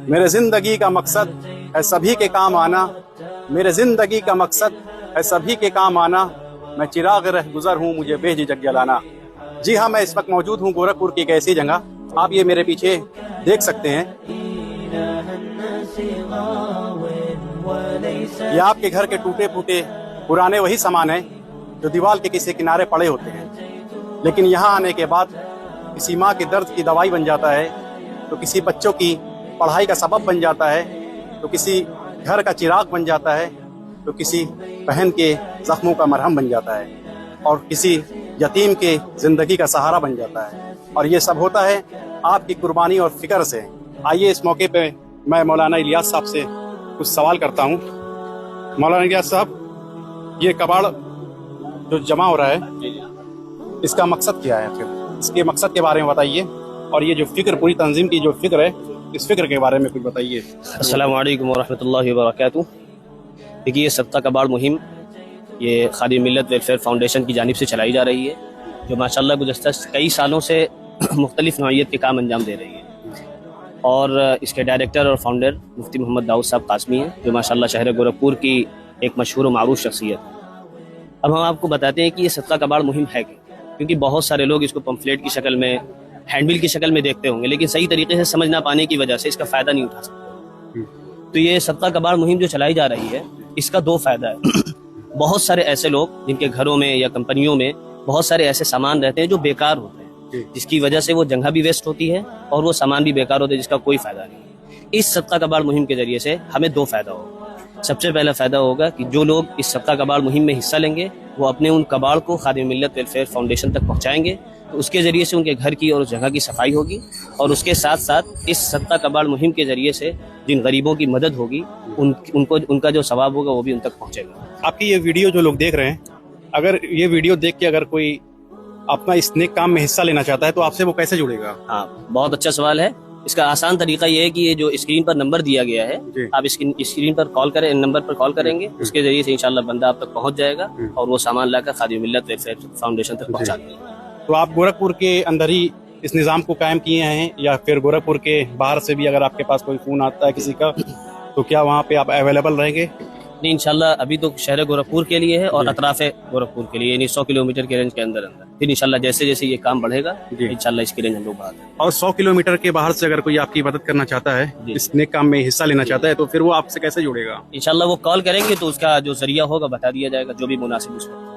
मेरे जिंदगी का मकसद है सभी के काम आना, मेरे जिंदगी का मकसद है सभी के काम आना, मैं चिराग रह गुजर हूँ मुझे बेझिझक जलाना। जी हाँ, मैं इस वक्त मौजूद हूँ गोरखपुर की एक ऐसी जगह, आप ये मेरे पीछे देख सकते हैं, ये आपके घर के टूटे फूटे पुराने वही सामान हैं जो दीवार के किसी किनारे पड़े होते हैं, लेकिन यहाँ आने के बाद किसी माँ के दर्द की दवाई बन जाता है, तो किसी बच्चों की पढ़ाई का सबब बन जाता है, तो किसी घर का चिराग बन जाता है, तो किसी बहन के जख्मों का मरहम बन जाता है, और किसी यतीम के ज़िंदगी का सहारा बन जाता है। और ये सब होता है आपकी कुर्बानी और फिक्र से। आइए इस मौके पे मैं मौलाना इलियास साहब से कुछ सवाल करता हूँ। मौलाना इलियास साहब, ये कबाड़ जो जमा हो रहा है, इसका मकसद क्या है? फिर इसके मकसद के बारे में बताइए, और ये जो फिक्र, पूरी तंजीम की जो फिक्र है, इस फिक्र के बारे में कुछ बताइए। अस्सलामु अलैकुम वरहमतुल्लाहि वबरकातुहू। देखिए, ये सदका कबाड़ मुहिम ये खादिम मिल्लत वेलफेयर फाउंडेशन की जानिब से चलाई जा रही है, जो माशाल्लाह गुज़श्ता कई सालों से मुख्तलिफ नौइयत के काम अंजाम दे रही है। और इसके डायरेक्टर और फाउंडर मुफ्ती मोहम्मद दाऊद साहब कासमी हैं, जो माशाल्लाह शहर गोरखपुर की एक मशहूर व मारूफ शख्सियत है। अब हम आपको बताते हैं कि ये सदका कबाड़ मुहिम है क्या, क्योंकि बहुत सारे लोग इसको पम्फलेट की शक्ल में, हैंडबिल की शक्ल में देखते होंगे, लेकिन सही तरीके से समझ ना पाने की वजह से इसका फ़ायदा नहीं उठा सकते। तो ये सदका कबाड़ मुहिम जो चलाई जा रही है, इसका दो फ़ायदा है। बहुत सारे ऐसे लोग जिनके घरों में या कंपनियों में बहुत सारे ऐसे सामान रहते हैं जो बेकार होते हैं, जिसकी वजह से वो जगह भी वेस्ट होती है और वो सामान भी बेकार होते हैं, जिसका कोई फ़ायदा नहीं। इस सदका कबाड़ मुहिम के ज़रिए से हमें दो फ़ायदा होगा। सबसे पहला फ़ायदा होगा कि जो लोग इस सदका कबाड़ मुहिम में हिस्सा लेंगे, वो अपने उन कबाड़ को खादिम मिल्लत वेलफेयर फाउंडेशन तक पहुँचाएंगे, तो उसके ज़रिए से उनके घर की और उस जगह की सफाई होगी, और उसके साथ साथ इस सदका कबाड़ मुहिम के ज़रिए से जिन गरीबों की मदद होगी, उनको उनका जो सवाब होगा वो भी उन तक पहुँचेगा। आपकी ये वीडियो जो लोग देख रहे हैं, अगर ये वीडियो देख के अगर कोई अपना इस नेक काम में हिस्सा लेना चाहता है, तो आपसे वो कैसे जुड़ेगा? हाँ, बहुत अच्छा सवाल है। इसका आसान तरीका ये है कि ये जो स्क्रीन पर नंबर दिया गया है, आप स्क्रीन पर कॉल करें, नंबर पर कॉल करेंगे, उसके जरिए से इंशाल्लाह बंदा आप तक पहुंच जाएगा और वो सामान लाकर खादिम मिल्लत वेलफेयर फाउंडेशन तक पहुंचा देगा। तो आप गोरखपुर के अंदर ही इस निज़ाम को कायम किए हैं, या फिर गोरखपुर के बाहर से भी अगर आपके पास कोई फ़ोन आता है किसी का, तो क्या वहाँ पे आप अवेलेबल रहेंगे? नहीं, इंशाल्लाह अभी तो शहर गोरखपुर के लिए है और अतराफ गोरखपुर के लिए, यानी 100 किलोमीटर के रेंज के अंदर अंदर। फिर इंशाल्लाह जैसे जैसे ये काम बढ़ेगा, इंशाल्लाह इसकी रेंज हम लोग बढ़ाते हैं। और 100 किलोमीटर के बाहर से अगर कोई आपकी मदद करना चाहता है, इस नेक काम में हिस्सा लेना चाहता है, तो फिर वो आपसे कैसे जुड़ेगा? इंशाल्लाह वो कॉल करेंगे तो उसका जो जरिया होगा बता दिया जाएगा, जो भी मुनासिब उसको।